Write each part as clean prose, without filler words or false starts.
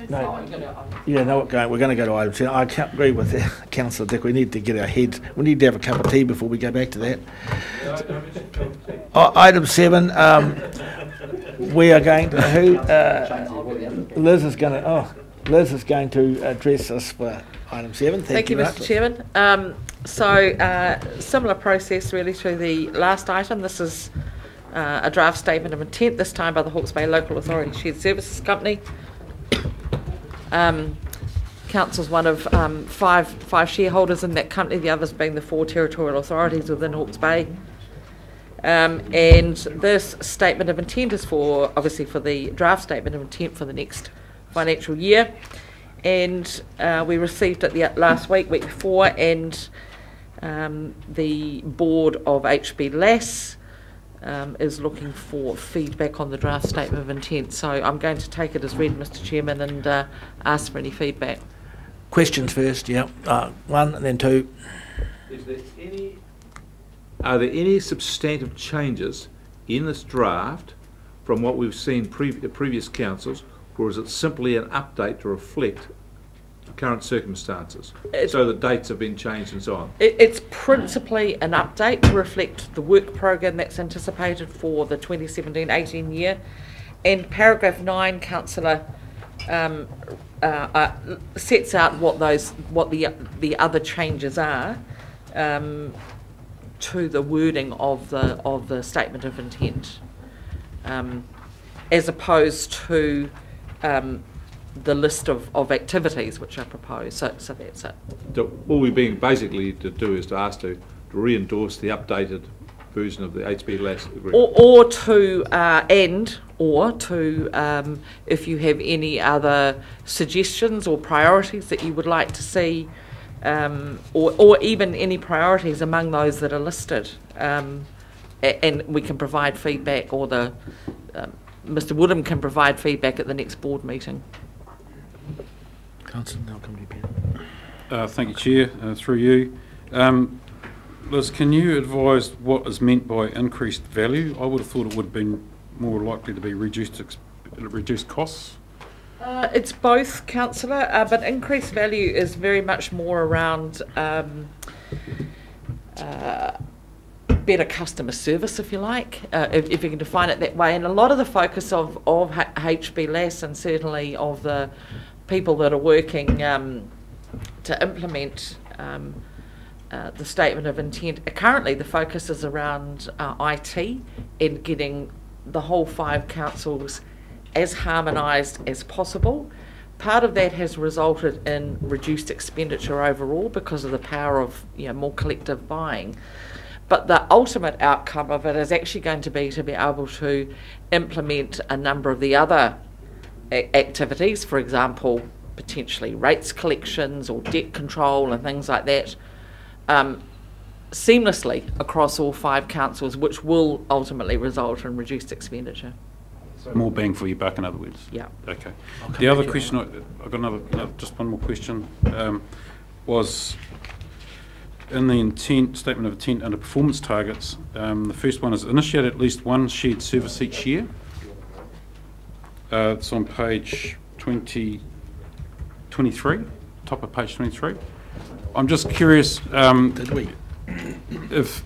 No. Yeah, no, we're going to go to item 10. I can't agree with Councillor Dick. We need to get our heads. We need to have a cup of tea before we go back to that. Item 7. We are going to Liz is going to. Liz is going to address us for item 7. Thank you, Mr. Chairman. Similar process really to the last item. This is a draft statement of intent, this time by the Hawke's Bay Local Authority Shared Services Company. Council's one of five shareholders in that company, the others being the 4 territorial authorities within Hawke's Bay. And this statement of intent is obviously for the draft statement of intent for the next financial year, and we received it last week before, and the board of HBLASS is looking for feedback on the draft statement of intent. So I'm going to take it as read, Mr. Chairman, and ask for any feedback. Questions first, yeah. 1 and then 2. Are there any substantive changes in this draft from what we've seen previous councils, or is it simply an update to reflect current circumstances, so the dates have been changed and so on? It's principally an update to reflect the work programme that's anticipated for the 2017-18 year, and paragraph 9, Councillor, sets out what the other changes are to the wording of the statement of intent, as opposed to the list of activities which are proposed. So that's it. So all we're being basically to do is to ask to re-endorse the updated version of the HBLASS agreement. Or if you have any other suggestions or priorities that you would like to see, or even any priorities among those that are listed, and we can provide feedback, or Mr. Woodham can provide feedback at the next board meeting. Councillor, now come to you. Thank you, Chair. Through you. Liz, can you advise what is meant by increased value? I would have thought it would have been more likely to be reduced costs. It's both, Councillor, but increased value is very much more around better customer service, if you like, if you can define it that way. And a lot of the focus of HBLASS, and certainly of the people that are working to implement the statement of intent, currently the focus is around IT and getting the whole 5 councils as harmonised as possible. Part of that has resulted in reduced expenditure overall because of the power of more collective buying. But the ultimate outcome of it is actually going to be able to implement a number of the other activities, for example, potentially rates collections or debt control and things like that, seamlessly across all 5 councils, which will ultimately result in reduced expenditure. So more bang for your buck, in other words? Yeah. Okay. The other question, I've got just one more question, was in the statement of intent under performance targets, the first one is initiate at least 1 shared service each year. It's on page 23, top of page 23. I'm just curious, if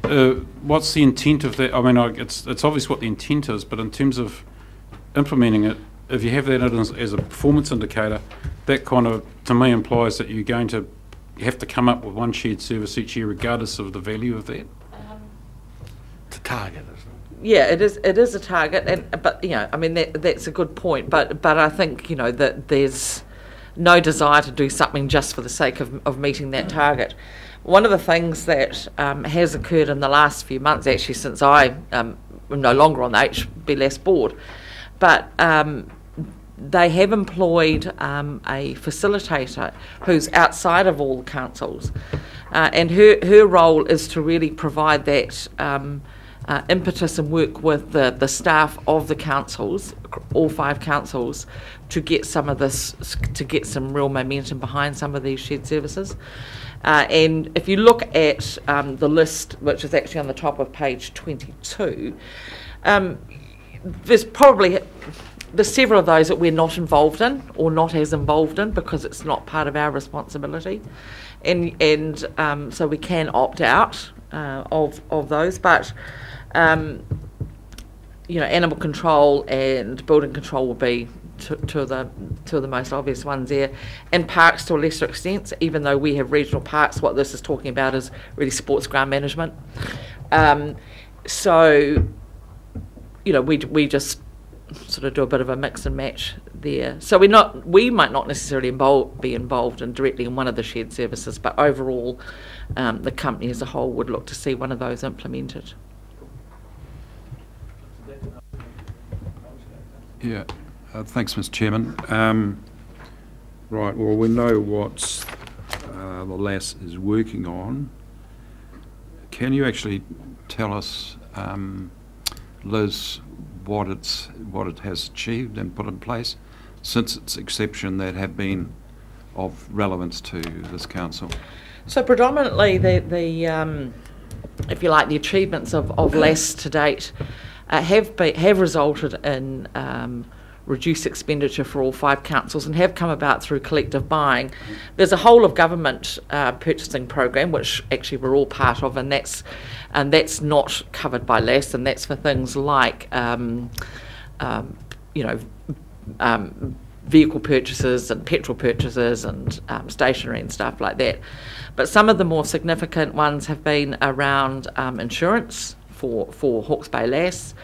what's the intent of that? I mean, it's obvious what the intent is, but in terms of implementing it, if you have that as a performance indicator, that kind of, to me, implies that you're going to have to come up with 1 shared service each year, regardless of the value of that. It's a target, isn't it? Yeah, it is a target, but I mean that's a good point. But I think that there's no desire to do something just for the sake of meeting that target. One of the things that has occurred in the last few months, actually since I am no longer on the HBLASS board, but they have employed a facilitator who's outside of all the councils, and her role is to really provide that impetus and work with the staff of the councils, all 5 councils, to get some of this, to get some real momentum behind some of these shared services. And if you look at the list, which is actually on the top of page 22, there's probably there's several of those that we're not involved in or not as involved in because it's not part of our responsibility, and so we can opt out of those. But you know, animal control and building control will be two of the most obvious ones there, and parks to a lesser extent. Even though we have regional parks, what this is talking about is really sports ground management. So, you know, we just sort of do a bit of a mix and match there. So we might not necessarily be involved directly in one of the shared services, but overall, the company as a whole would look to see one of those implemented. Yeah, thanks, Mr. Chairman. Right, well, we know what the HBLASS is working on. Can you actually tell us, Liz, what it has achieved and put in place since its inception that have been of relevance to this council? So predominantly the if you like, the achievements of HBLASS to date have resulted in reduced expenditure for all 5 councils and have come about through collective buying. There's a whole of government purchasing program which actually we're all part of, and that's not covered by HBLASS, and that's for things like you know, vehicle purchases and petrol purchases and stationery and stuff like that. But some of the more significant ones have been around insurance for Hawke's Bay HBLASS.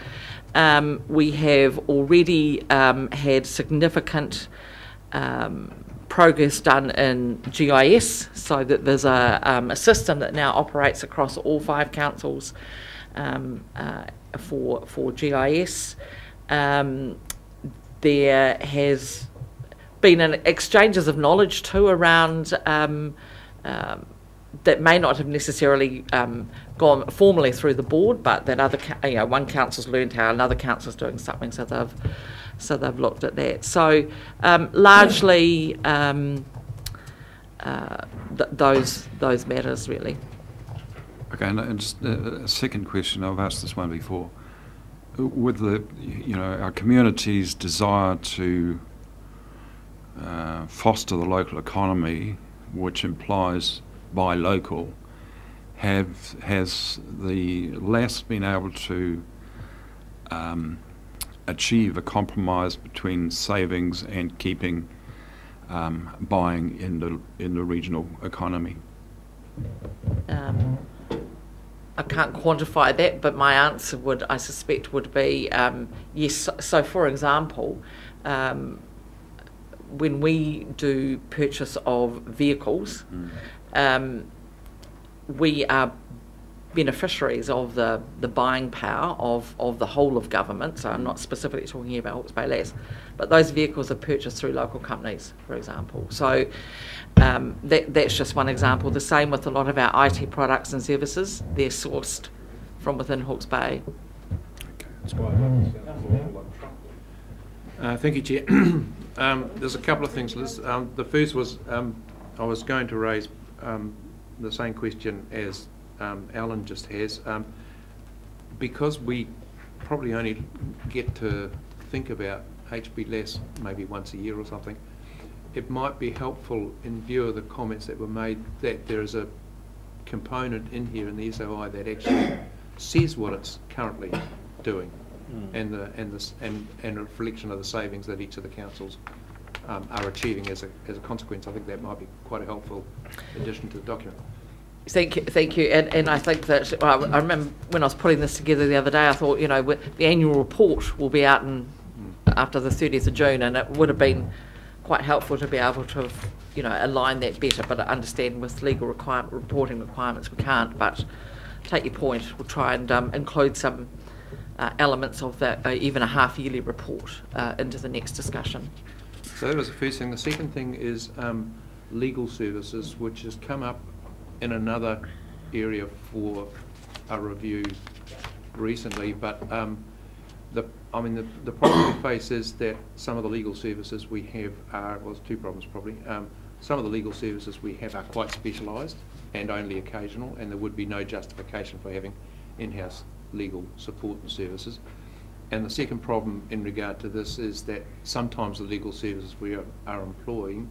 We have already had significant progress done in GIS, so that there's a system that now operates across all 5 councils for GIS. There has been exchanges of knowledge too around that may not have necessarily gone formally through the board, but that other, you know, one council's learned how another council's doing something, so they've looked at that. So largely those matters really. Okay, and just a second question. I've asked this one before. With the, you know, our community's desire to foster the local economy, which implies buy local, has the HBLASS been able to achieve a compromise between savings and keeping buying in the regional economy? I can't quantify that, but my answer would, I suspect, would be yes. So, for example, when we do purchase of vehicles, we are beneficiaries of the buying power of the whole of government. So I'm not specifically talking about Hawke's Bay HBLASS, but those vehicles are purchased through local companies, for example. So that's just one example. The same with a lot of our IT products and services. They're sourced from within Hawke's Bay. Thank you, Chair. There's a couple of things, Liz. The first was I was going to raise the same question as Alan just has. Because we probably only get to think about HBLASS maybe once a year or something, it might be helpful in view of the comments that were made that there is a component in here in the SOI that actually says what it's currently doing, and a reflection of the savings that each of the councils are achieving as a consequence. I think that might be quite a helpful addition to the document. Thank you. And I think that I remember when I was putting this together the other day, I thought, you know, the annual report will be out after the 30th of June, and it would have been quite helpful to be able to, you know, align that better. But I understand with legal reporting requirements we can't. But take your point. We'll try and include some elements of that, even a half-yearly report, into the next discussion. So that was the first thing. The second thing is legal services, which has come up in another area for a review recently, but the problem we face is that some of the legal services we have are, well, there's two problems probably. Some of the legal services we have are quite specialised and only occasional, and there would be no justification for having in-house legal support and services. And the second problem in regard to this is that sometimes the legal services we are employing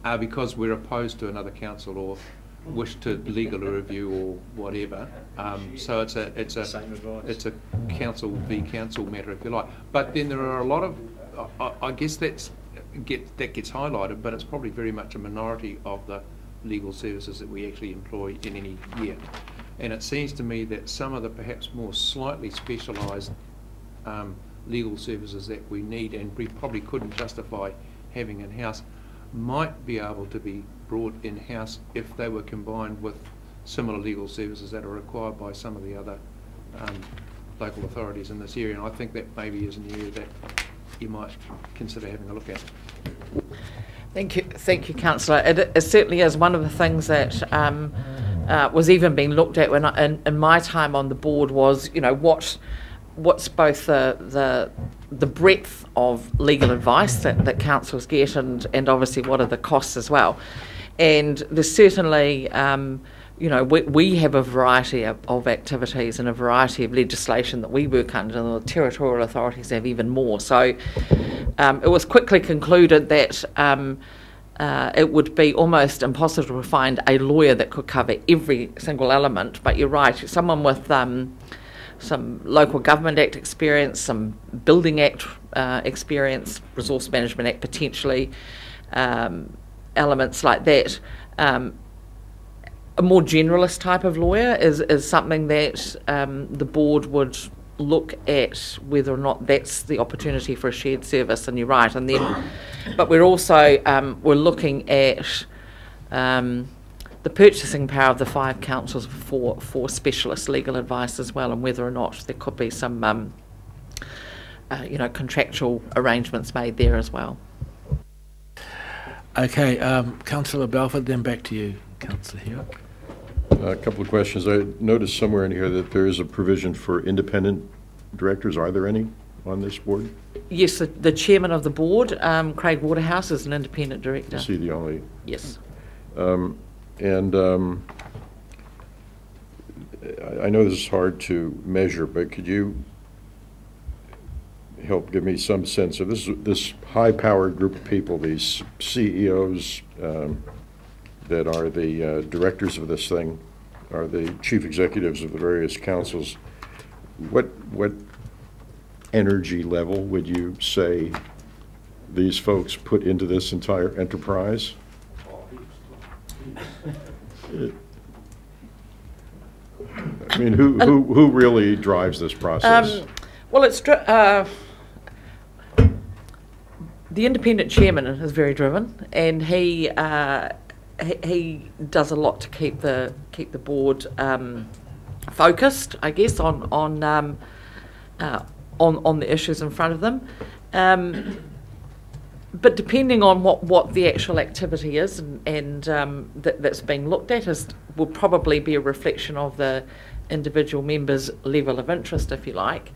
are because we're opposed to another council or wish to legally review or whatever. So it's a council v council matter, if you like. But then there are a lot of, I guess that gets highlighted, but it's probably very much a minority of the legal services that we actually employ in any year. And it seems to me that some of the perhaps more slightly specialised legal services that we need and we probably couldn't justify having in-house might be able to be brought in-house if they were combined with similar legal services that are required by some of the other local authorities in this area. And I think that maybe is an area that you might consider having a look at. Thank you, Councillor. It certainly is one of the things that was even being looked at when in my time on the board was, you know, what's both the breadth of legal advice that councils get and obviously what are the costs as well. And there's certainly, you know, we have a variety of activities and a variety of legislation that we work under, and the territorial authorities have even more. So it was quickly concluded that it would be almost impossible to find a lawyer that could cover every single element. But you're right, someone with some Local Government Act experience, some Building Act experience, Resource Management Act potentially, elements like that. A more generalist type of lawyer is something that the board would look at whether or not that's the opportunity for a shared service, and you're right. And then, but we're also we're looking at the purchasing power of the 5 councils for specialist legal advice as well, and whether or not there could be some you know, contractual arrangements made there as well. Okay, Councillor Belford, then back to you, Councillor Hewitt. A couple of questions. I noticed somewhere in here that there is a provision for independent directors. Are there any on this board? Yes, the chairman of the board, Craig Waterhouse, is an independent director. Is he the only? Yes. I know this is hard to measure, but could you help give me some sense of this high-powered group of people, these CEOs that are the directors of this thing, are the chief executives of the various councils? What energy level would you say these folks put into this entire enterprise? I mean, who really drives this process? Well, it's the independent chairman is very driven, and he does a lot to keep the board focused, I guess, on the issues in front of them. But depending on what the actual activity is and that's being looked at will probably be a reflection of the individual member's level of interest, if you like.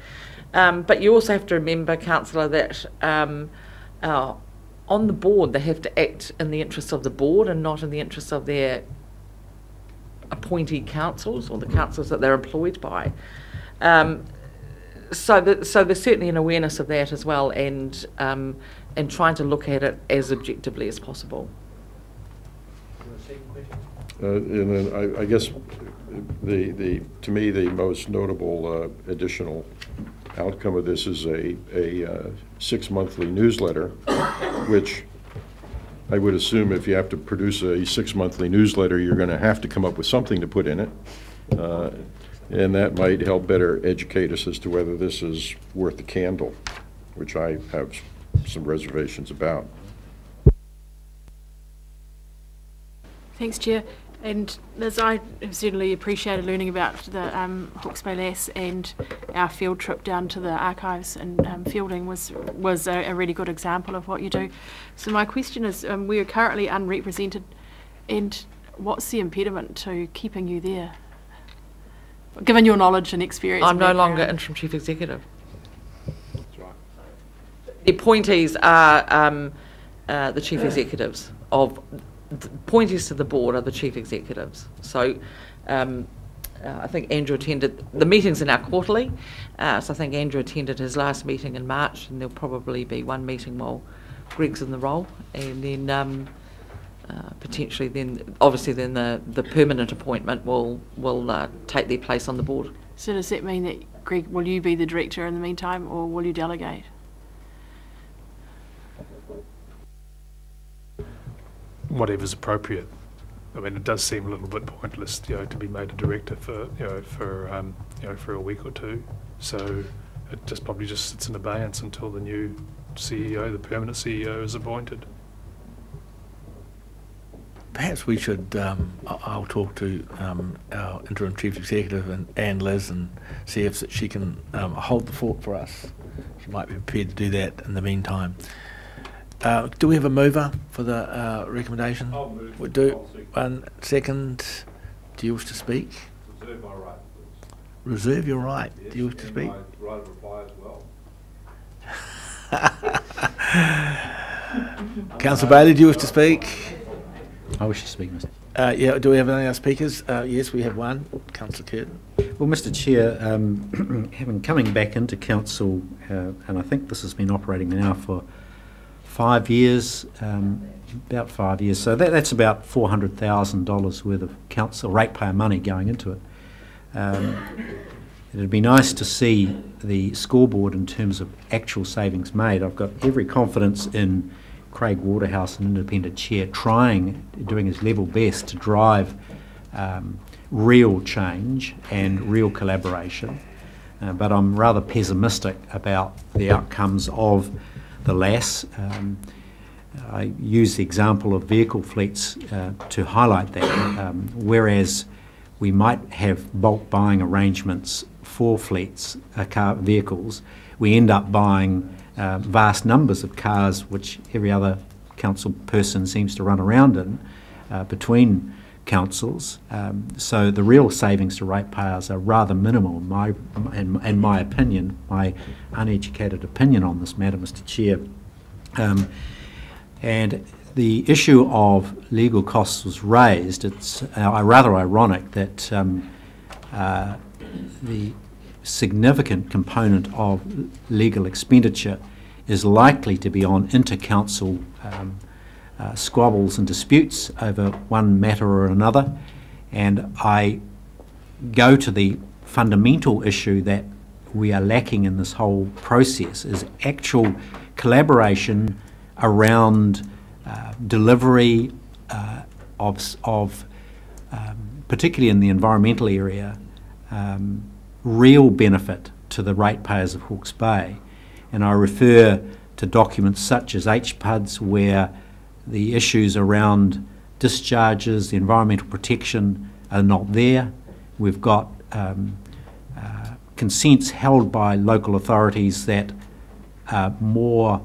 But you also have to remember, Councillor, that on the board they have to act in the interests of the board and not in the interests of their appointed councils or the councils that they're employed by. So there's certainly an awareness of that as well, and trying to look at it as objectively as possible. And then I guess to me the most notable additional outcome of this is a 6-monthly newsletter, which I would assume if you have to produce a 6-monthly newsletter, you're going to have to come up with something to put in it. And that might help better educate us as to whether this is worth the candle, which I have some reservations about. Thanks, Chair. And Liz, I have certainly appreciated learning about the HBLASS, and our field trip down to the archives and fielding was a really good example of what you do. So my question is, we are currently unrepresented, and what's the impediment to keeping you there, given your knowledge and experience? I'm no longer interim chief executive. That's right. The appointees are the chief executives of. The appointees to the board are the chief executives. So I think Andrew attended, the meetings are now quarterly, so I think Andrew attended his last meeting in March, and there'll probably be one meeting while Greg's in the role, and then potentially then, obviously then the permanent appointment will take their place on the board. So does that mean that, Greg, will you be the director in the meantime, or will you delegate? Whatever's appropriate. I mean, it does seem a little bit pointless, to be made a director for a week or two. So it probably just sits in abeyance until the new CEO, the permanent CEO, is appointed. Perhaps we should, I'll talk to our interim chief executive and Liz and see if she can hold the fort for us. She might be prepared to do that in the meantime. Do we have a mover for the recommendation? I'll move. We do. 1 second. Do you wish to speak? Reserve my right, please. Reserve your right. Yes, Do you wish to speak? my right of reply as well. Councillor Bailey, do you wish to speak? I wish to speak, Mr. Yeah, do we have any other speakers? Yes, we have one. Councillor Curtin. Well, Mr. Chair, coming back into council, and I think this has been operating now for 5 years, about 5 years. So that's about $400,000 worth of council ratepayer money going into it. It'd be nice to see the scoreboard in terms of actual savings made. I've got every confidence in Craig Waterhouse, an independent chair, doing his level best to drive real change and real collaboration. But I'm rather pessimistic about the outcomes of the HBLASS. I use the example of vehicle fleets to highlight that. Whereas we might have bulk buying arrangements for fleets, vehicles, we end up buying vast numbers of cars, which every other council person seems to run around in between councils. So the real savings to ratepayers are rather minimal, in my opinion, my uneducated opinion on this matter, Mr. Chair. And the issue of legal costs was raised. It's rather ironic that the significant component of legal expenditure is likely to be on inter-council squabbles and disputes over one matter or another, and I go to the fundamental issue that we are lacking in this whole process is actual collaboration around delivery of particularly in the environmental area, real benefit to the ratepayers of Hawke's Bay. And I refer to documents such as HPUDs, where the issues around discharges, the environmental protection are not there. We've got consents held by local authorities that are more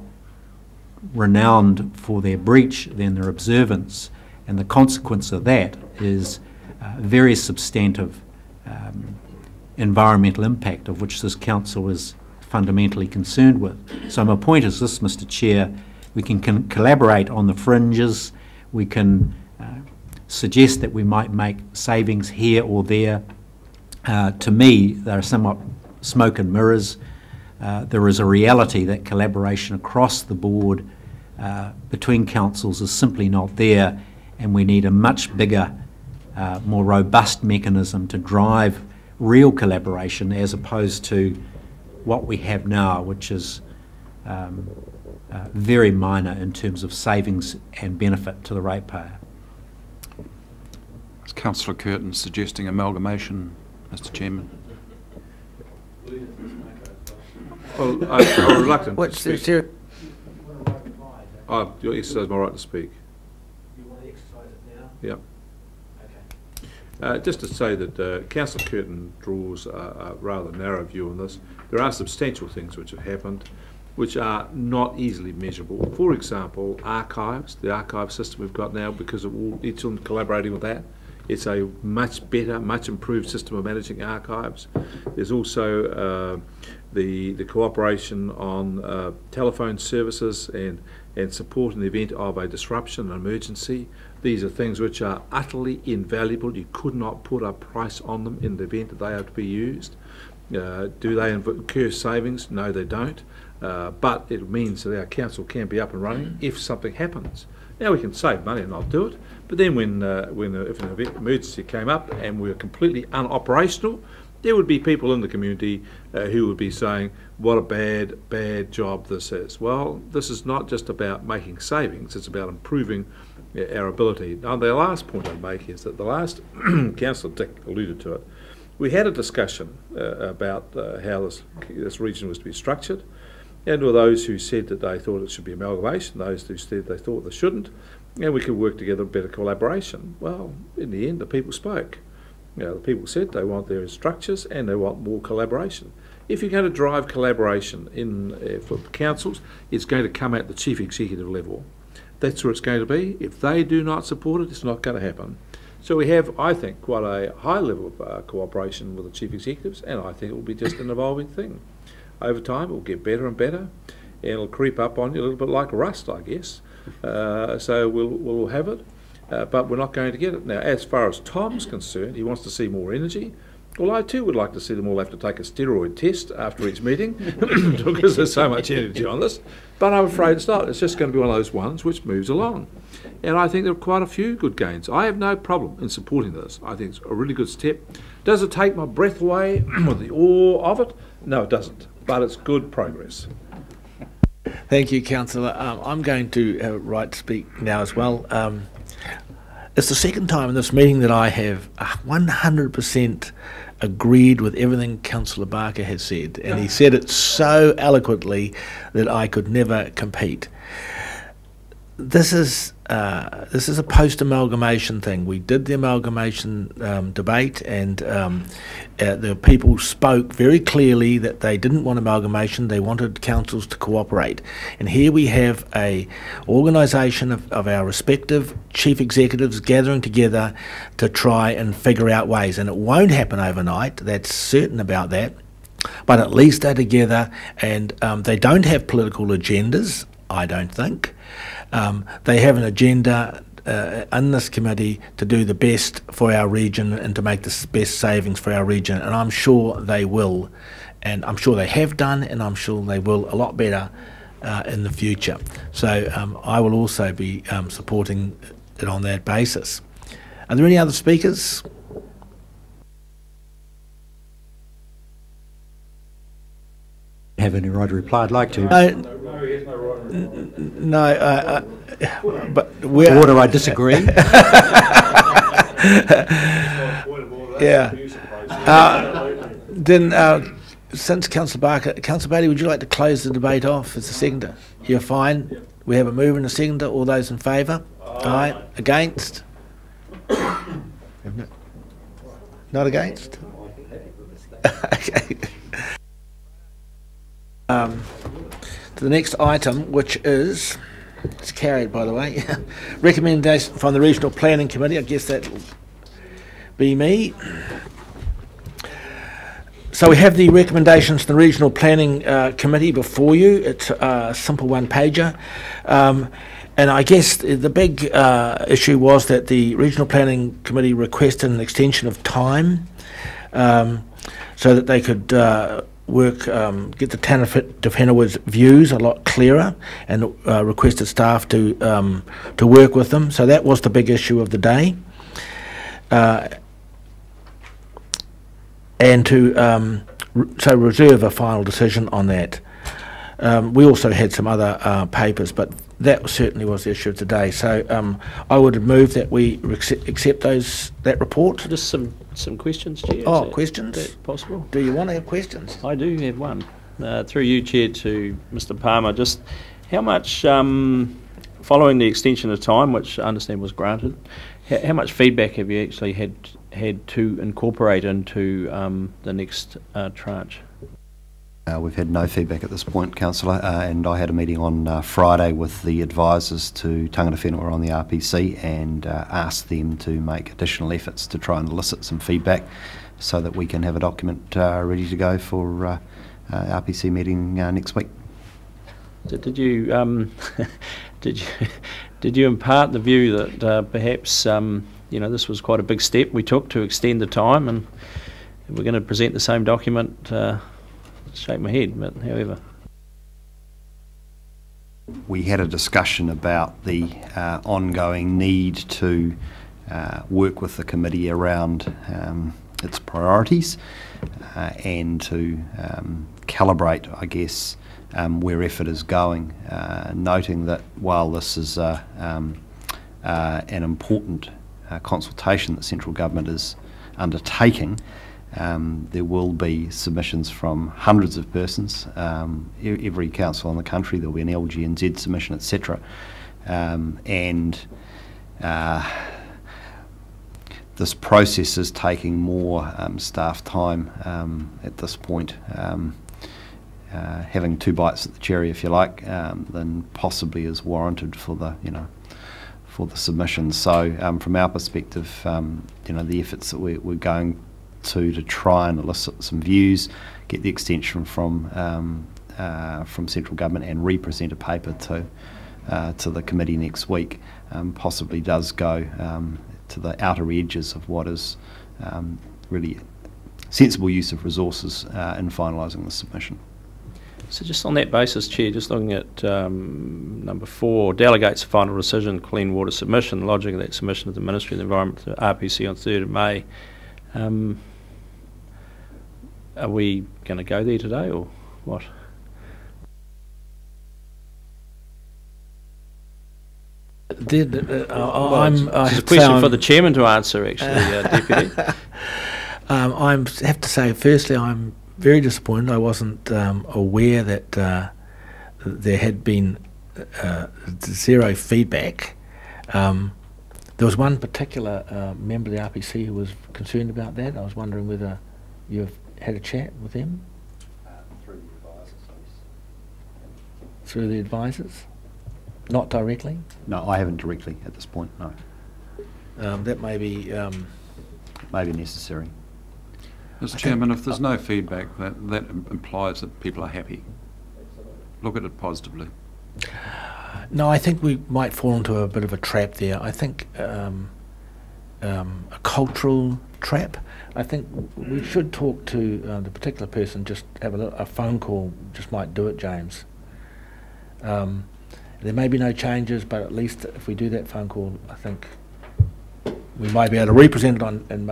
renowned for their breach than their observance, and the consequence of that is very substantive environmental impact, of which this council is fundamentally concerned with. So my point is this, Mr. Chair: we can collaborate on the fringes, we can suggest that we might make savings here or there. To me, they're somewhat smoke and mirrors. There is a reality that collaboration across the board between councils is simply not there, and we need a much bigger, more robust mechanism to drive real collaboration as opposed to what we have now, which is very minor in terms of savings and benefit to the ratepayer. Is Councillor Curtin suggesting amalgamation, Mr. Chairman? Well, I'm reluctant What's to the speak. You exercise my right to speak. You want to exercise it now? Yeah. Okay. Just to say that Councillor Curtin draws a rather narrow view on this. There are substantial things which have happened which are not easily measurable. For example, archives, the archive system we've got now, because of all each of them collaborating with that, it's a much better, much improved system of managing archives. There's also the cooperation on telephone services and support in the event of a disruption, an emergency. These are things which are utterly invaluable. You could not put a price on them in the event that they have to be used. Do they incur savings? No, they don't. But it means that our council can be up and running if something happens. Now we can save money and not do it, but then if an emergency came up and we were completely unoperational, there would be people in the community who would be saying, what a bad job this is. Well, this is not just about making savings, it's about improving our ability. Now, the last point I'd make is that the last, Councillor Dick alluded to it, we had a discussion about how this region was to be structured, and there were those who said that they thought it should be amalgamation, those who said they thought they shouldn't, and we could work together in better collaboration. Well, in the end, the people spoke. The people said they want their structures and they want more collaboration. If you're going to drive collaboration for councils, it's going to come at the chief executive level. That's where it's going to be. If they do not support it, it's not going to happen. So we have, I think, quite a high level of cooperation with the chief executives, and I think it will be just an evolving thing. Over time, it will get better and better, and it'll creep up on you a little bit like rust, I guess. So we'll have it. But we're not going to get it. Now, as far as Tom's concerned, he wants to see more energy. Well, I too would like to see them all have to take a steroid test after each meeting because there's so much energy on this. But I'm afraid it's not. It's just going to be one of those ones which moves along. And I think there are quite a few good gains. I have no problem in supporting this. I think it's a really good step. Does it take my breath away with the awe of it? No, it doesn't. But it's good progress. Thank you, Councillor. I'm going to have a right to speak now as well. It's the second time in this meeting that I have 100% agreed with everything Councillor Barker has said, and he said it so eloquently that I could never compete. This is a post-amalgamation thing. We did the amalgamation debate, and the people spoke very clearly that they didn't want amalgamation. They wanted councils to cooperate. And here we have a organisation of our respective chief executives gathering together to try and figure out ways. And it won't happen overnight. That's certain about that. But at least they're together, and they don't have political agendas, I don't think. They have an agenda in this committee to do the best for our region and to make the best savings for our region, and I'm sure they will, and I'm sure they have done, and I'm sure they will a lot better in the future. So I will also be supporting it on that basis. Are there any other speakers? Have any right to reply? I'd like to. No, but we're... Order, I disagree. Yeah. Then, since Councillor Barker, Councillor Bailey, would you like to close the debate off as a seconder? You're fine. We have a mover and a seconder. All those in favour? Aye. Against? Not against? Okay. To the next item, which is, it's carried by the way, recommendation from the Regional Planning Committee. I guess that'll be me. So we have the recommendations from the Regional Planning Committee before you. It's a simple one-pager. And I guess the big issue was that the Regional Planning Committee requested an extension of time so that they could get the town of Whenawa's views a lot clearer, and requested staff to work with them. So that was the big issue of the day, and to so reserve a final decision on that. We also had some other papers, but that certainly was the issue of today. So I would move that we accept that report. Just some questions, Chair. Oh, questions? Is that possible? Do you want to have questions? I do have one. Through you, Chair, to Mr. Palmer. Just how much, following the extension of time, which I understand was granted, how much feedback have you actually had to incorporate into the next tranche? We've had no feedback at this point, Councillor, and I had a meeting on Friday with the advisors to Tangata Whenua on the RPC and asked them to make additional efforts to try and elicit some feedback so that we can have a document ready to go for RPC meeting next week. So did you did you impart the view that perhaps you know, this was quite a big step we took to extend the time, and we're going to present the same document? Shake my head, but however. We had a discussion about the ongoing need to work with the committee around its priorities and to calibrate, I guess, where effort is going, noting that while this is an important consultation that central government is undertaking, there will be submissions from hundreds of persons. Every council in the country, there will be an LGNZ submission, etc. This process is taking more staff time at this point, having two bites at the cherry, if you like, than possibly is warranted for the, you know, for the submissions. So from our perspective, you know, the efforts that we're going to try and elicit some views, get the extension from central government and represent a paper to the committee next week, possibly does go to the outer edges of what is really sensible use of resources in finalising the submission. So just on that basis, Chair, just looking at number 4, delegates the final decision, clean water submission, lodging of that submission of the Ministry of the Environment to RPC on 3rd of May. Are we going to go there today or what? It's a question for the chairman to answer, actually, Deputy. I have to say, firstly, I'm very disappointed. I wasn't aware that there had been zero feedback. There was one particular member of the RPC who was concerned about that. I was wondering whether you've had a chat with them? Through the advisors. Through the advisors? Not directly? No, I haven't directly at this point, no. That may be... maybe necessary. Mr. Chairman, if there's no feedback, that implies that people are happy. Look at it positively. No, I think we might fall into a bit of a trap there. I think a cultural trap. I think we should talk to the particular person, just have a phone call, just might do it, James. There may be no changes, but at least if we do that phone call, I think we might be able to represent it in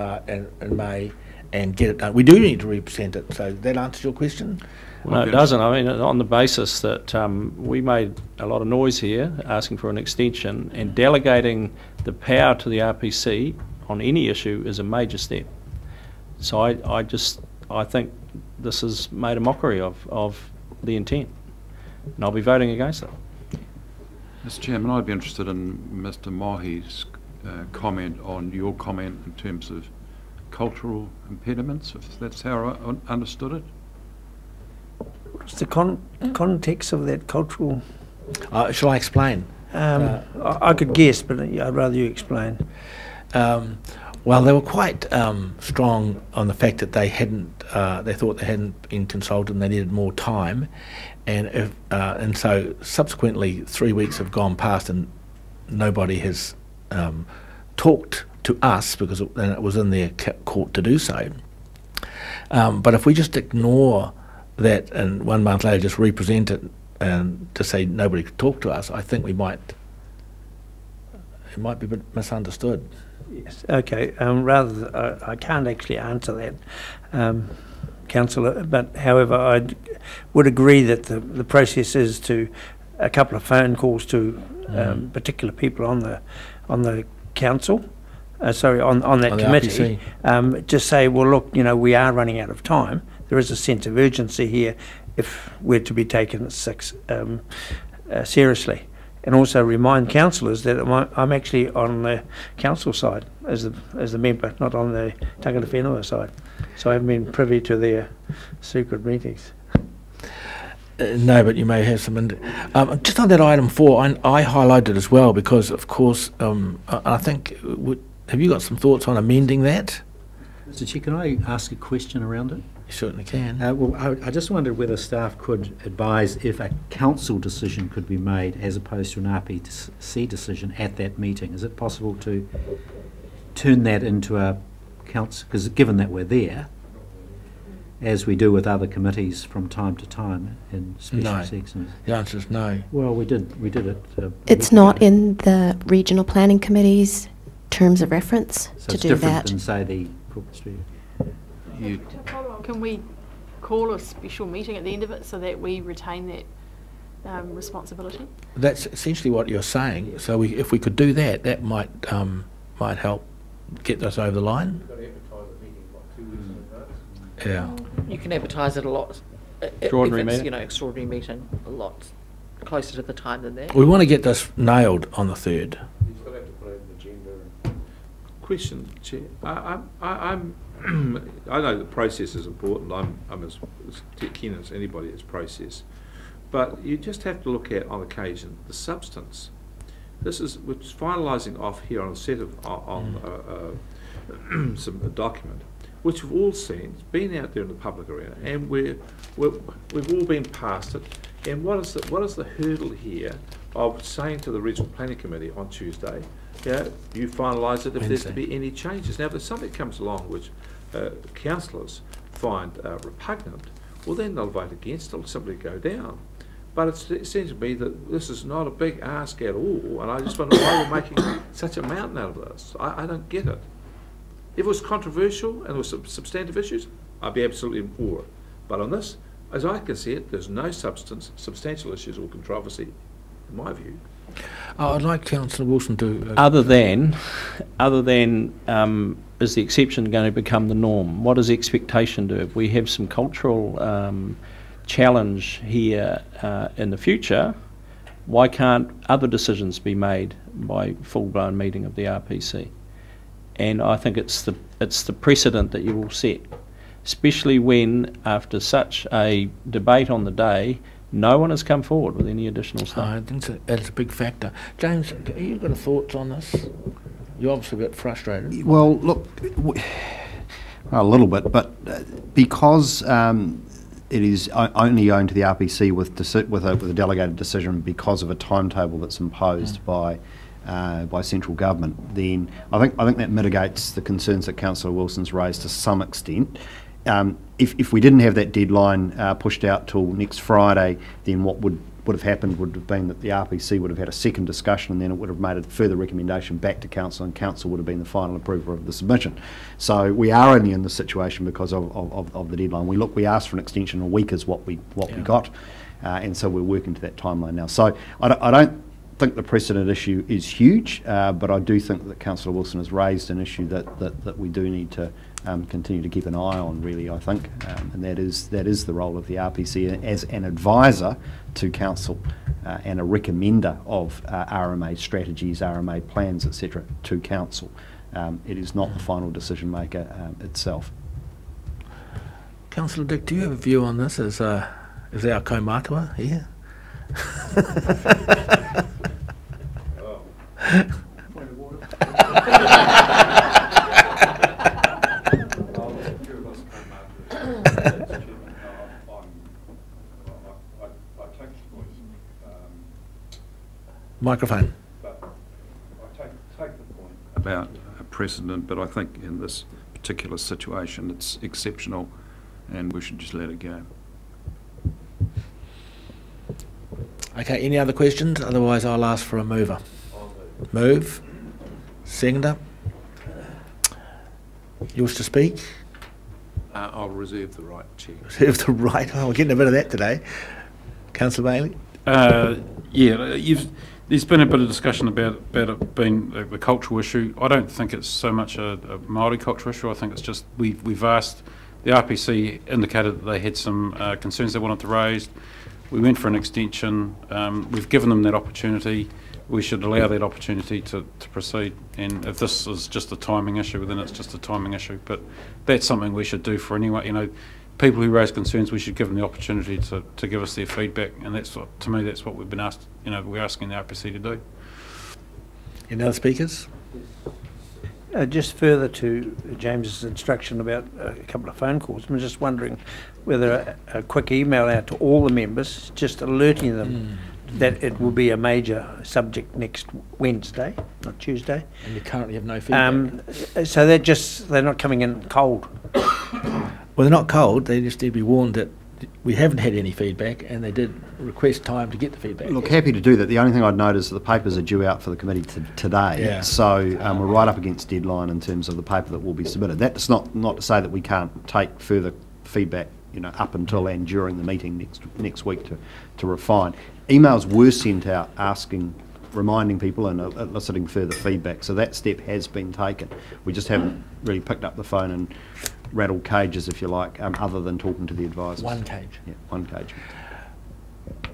May and get it done. We do need to represent it, so that answers your question? No, it doesn't. I mean, on the basis that we made a lot of noise here asking for an extension, and delegating the power to the RPC on any issue is a major step. So I think this has made a mockery of the intent, and I'll be voting against it. Mr. Chairman, I'd be interested in Mr. Mohi's comment on your comment in terms of cultural impediments, if that's how I understood it. What's the context of that cultural? Shall I explain? I could guess, but I'd rather you explain. Well, they were quite strong on the fact that they thought they hadn't been consulted and they needed more time, and so subsequently 3 weeks have gone past and nobody has talked to us because it was in their court to do so. But if we just ignore that and 1 month later just represent it and to say nobody could talk to us, I think it might be a bit misunderstood. Yes. Okay. I can't actually answer that, Councillor. But however, I would agree that the process is to a couple of phone calls to particular people on the council. On that committee, just say, well, look, you know, we are running out of time. There is a sense of urgency here if we're to be taken seriously. And also remind councillors that I'm actually on the council side as the member, not on the Tangata Whenua side. So I haven't been privy to their secret meetings. No, but you may have some... just on that item 4, I highlighted it as well because, of course, I think... have you got some thoughts on amending that? Mr. Chair, can I ask a question around it? You certainly can. Well, I just wondered whether staff could advise if a council decision could be made as opposed to an RPC decision at that meeting. Is it possible to turn that into a council, because given that we're there, as we do with other committees from time to time in special sections? The answer is no. Well, we did it. It's not in the regional planning committee's terms of reference so to it's do different that. than, say, the corporate street. Can we call a special meeting at the end of it so that we retain that responsibility? That's essentially what you're saying. So if we could do that, that might help get us over the line. Yeah. You can advertise it a lot. Extraordinary if it's, meeting. Extraordinary meeting a lot closer to the time than that. We want to get this nailed on the 3rd. Question, Chair. I know the process is important. I'm as keen as anybody as process, but you just have to look at on occasion the substance. We're finalising off here on a set of some document, which we've all seen. It's been out there in the public arena, and we've all been past it. And what is the hurdle here of saying to the Regional Planning Committee on Tuesday, you finalise it if there's to be any changes. Now, if there's something that comes along which councillors find repugnant, well, then they'll vote against it. It'll simply go down. But it seems to me that this is not a big ask at all, and I just wonder why we're making such a mountain out of this. I don't get it. If it was controversial and there were some substantive issues, I'd be absolutely for it. But on this, as I can see it, there's no substantial issues or controversy, in my view. I'd like Councillor Wilson to... Other than, is the exception going to become the norm? What does the expectation do? If we have some cultural challenge here in the future, why can't other decisions be made by full-blown meeting of the RPC? And I think it's the precedent that you will set, especially when, after such a debate on the day, no one has come forward with any additional stuff. I think that's a big factor. James, have you got thoughts on this? You're obviously a bit frustrated. Well, look, a little bit, but because it is only going to the RPC with a delegated decision because of a timetable that's imposed by central government, then I think that mitigates the concerns that Councillor Wilson's raised to some extent. If we didn't have that deadline pushed out till next Friday, then what would have happened would have been that the RPC would have had a second discussion, and then it would have made a further recommendation back to Council, and Council would have been the final approver of the submission. So we are only in this situation because of the deadline. We asked for an extension. A week is what we got, and so we're working to that timeline now. So I don't think the precedent issue is huge, but I do think that Councillor Wilson has raised an issue that we do need to continue to keep an eye on, really, I think, and that is the role of the RPC as an advisor to Council and a recommender of RMA strategies, RMA plans, etc. to Council. It is not the final decision maker itself. Councillor Dick, do you have a view on this as our kaumatua here? Microphone. I take the point about a precedent, but I think in this particular situation it's exceptional and we should just let it go. Okay, any other questions? Otherwise I'll ask for a mover. Move. Seconder. You wish to speak? I'll reserve the right, Chair. Reserve the right. Oh, we're getting a bit of that today. Councillor Bailey? There's been a bit of discussion about it being the cultural issue. I don't think it's so much a Māori cultural issue. I think it's just we've asked, the RPC indicated that they had some concerns they wanted to raise. We went for an extension. We've given them that opportunity. We should allow that opportunity to proceed. And if this is just a timing issue, then it's just a timing issue. But that's something we should do for anyone. You know, people who raise concerns, we should give them the opportunity to give us their feedback. And that's what, to me, that's what we've been asked. You know, we're asking the RPC to do. Any other speakers? Just further to James's instruction about a couple of phone calls, I'm just wondering whether a quick email out to all the members, just alerting them that it will be a major subject next Wednesday, not Tuesday. And you currently have no feedback. So they're not coming in cold. Well, they're not cold. They just need to be warned that we haven't had any feedback, and they did request time to get the feedback. Look, happy to do that. The only thing I'd note is that the papers are due out for the committee today, Yeah. so we're right up against deadline in terms of the paper that will be submitted. That's not to say that we can't take further feedback, up until and during the meeting next week to refine. Emails were sent out reminding people and eliciting further feedback, so that step has been taken. We just haven't really picked up the phone and rattled cages, if you like, other than talking to the advisors. One cage. Yeah, one cage.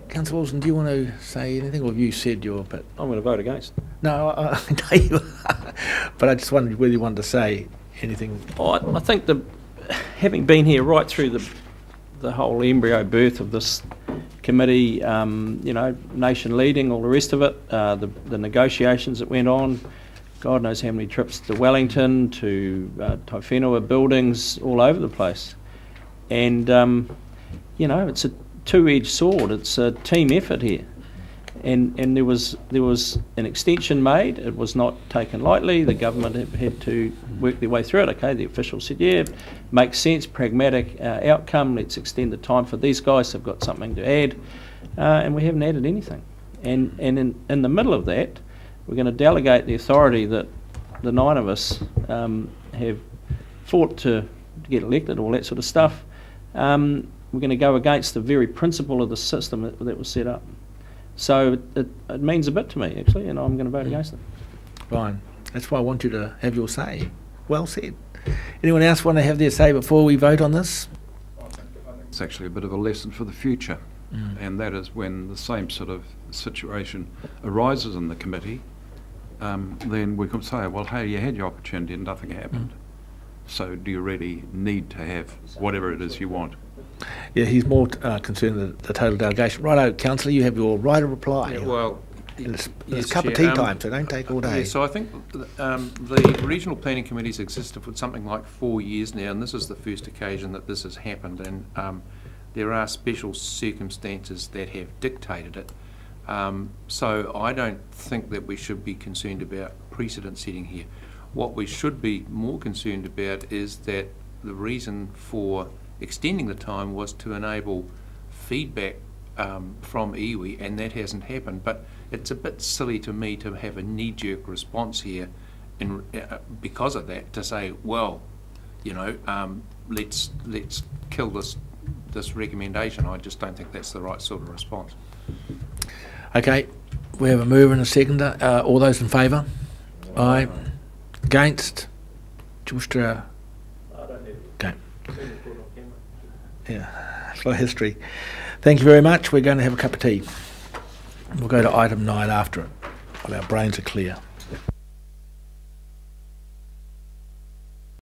Councillor Wilson, do you want to say anything, or have you said your bit? I'm going to vote against. No, I know you are. But I just wondered whether you wanted to say anything. I think having been here right through the whole embryo birth of this committee, nation leading, all the rest of it, the negotiations that went on, God knows how many trips to Wellington, to Taifenua buildings, all over the place. And, it's a two-edged sword. It's a team effort here. And there was an extension made. It was not taken lightly. The government had to work their way through it. Okay, the officials said, yeah, makes sense, pragmatic outcome. Let's extend the time for these guys. They've got something to add. And we haven't added anything. And in the middle of that, we're going to delegate the authority that the 9 of us have fought to get elected, all that sort of stuff. We're going to go against the very principle of the system that was set up. So it means a bit to me, actually, and I'm going to vote against it. Fine. That's why I want you to have your say. Well said. Anyone else want to have their say before we vote on this? It's actually a bit of a lesson for the future, and that is when the same sort of situation arises in the committee, then we can say, well, hey, you had your opportunity and nothing happened. So do you really need to have whatever it is you want? Yeah, he's more concerned with the total delegation. Righto, Councillor, you have your right of reply. Yeah, well, it's yes, a cup of Chair, tea time, so don't take all day. Yeah, so I think the regional planning committees existed for something like 4 years now, and this is the first occasion that this has happened, and there are special circumstances that have dictated it. So I don't think that we should be concerned about precedent setting here. What we should be more concerned about is that the reason for extending the time was to enable feedback from iwi, and that hasn't happened. But it's a bit silly to me to have a knee-jerk response here because of that, to say, well, let's kill this recommendation. I just don't think that's the right sort of response. Okay, we have a mover and a seconder. All those in favour? Aye. Against? Do you wish to? Okay. Yeah, for history. Thank you very much. We're going to have a cup of tea. We'll go to item 9 after it, while our brains are clear.